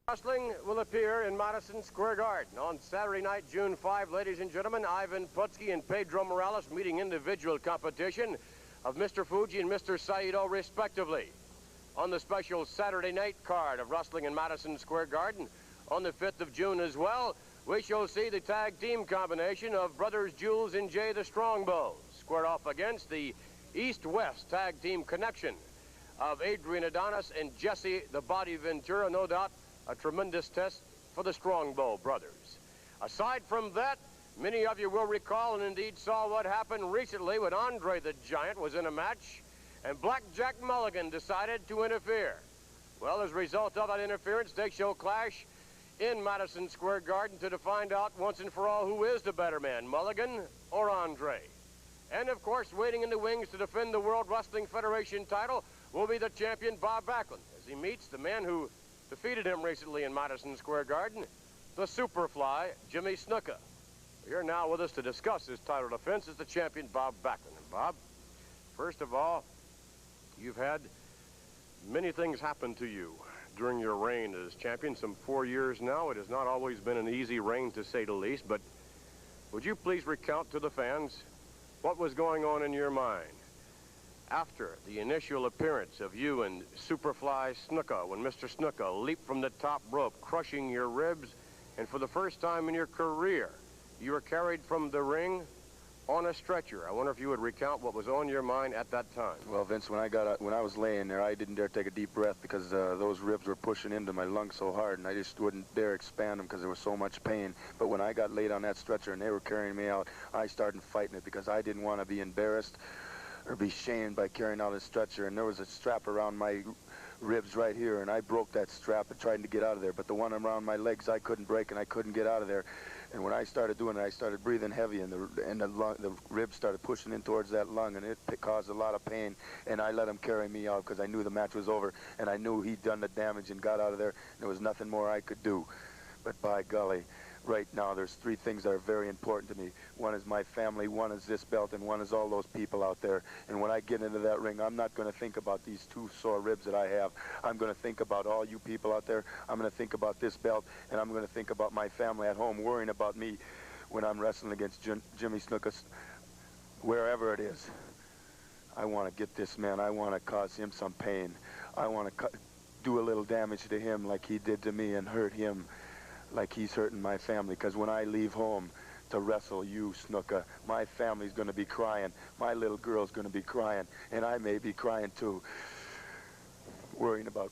Wrestling will appear in Madison Square Garden on Saturday night, June 5, ladies and gentlemen. Ivan Putski and Pedro Morales meeting individual competition of Mr. Fuji and Mr. Saito, respectively. On the special Saturday night card of wrestling in Madison Square Garden on the 5th of June as well, we shall see the tag team combination of brothers Jules and Jay the Strongbows squared off against the East-West tag team connection of Adrian Adonis and Jesse the Body Ventura. No doubt a tremendous test for the Strongbow brothers. Aside from that, many of you will recall and indeed saw what happened recently when Andre the Giant was in a match and Blackjack Mulligan decided to interfere. Well, as a result of that interference, they shall clash in Madison Square Garden to find out once and for all who is the better man, Mulligan or Andre. And of course, waiting in the wings to defend the World Wrestling Federation title will be the champion Bob Backlund as he meets the man who defeated him recently in Madison Square Garden, the Superfly, Jimmy Snuka. Here now with us to discuss his title defense is the champion Bob Backlund. And Bob, first of all, you've had many things happen to you during your reign as champion, some 4 years now. It has not always been an easy reign, to say the least, but would you please recount to the fans what was going on in your mind after the initial appearance of you and Superfly Snuka, when Mr. Snuka leaped from the top rope, crushing your ribs, and for the first time in your career, you were carried from the ring on a stretcher. I wonder if you would recount what was on your mind at that time. Well, Vince, when I was laying there, I didn't dare take a deep breath because those ribs were pushing into my lungs so hard, and I just wouldn't dare expand them because there was so much pain. But when I got laid on that stretcher and they were carrying me out, I started fighting it because I didn't want to be embarrassed or be shamed by carrying out a stretcher. And there was a strap around my ribs right here, and I broke that strap and tried to get out of there. But the one around my legs, I couldn't break, and I couldn't get out of there. And when I started doing it, I started breathing heavy, and the ribs started pushing in towards that lung, and it caused a lot of pain. And I let him carry me out because I knew the match was over, and I knew he'd done the damage and got out of there. And there was nothing more I could do. But by golly, right now there's 3 things that are very important to me. One is my family, one is this belt, and one is all those people out there. And when I get into that ring, I'm not going to think about these 2 sore ribs that I have. I'm going to think about all you people out there. I'm going to think about this belt, and I'm going to think about my family at home worrying about me when I'm wrestling against Jimmy Snuka, wherever it is. I want to get this man. I want to cause him some pain. I want to do a little damage to him like he did to me and hurt him like he's hurting my family, because when I leave home to wrestle you, Snuka, my family's going to be crying. My little girl's going to be crying, and I may be crying too, worrying about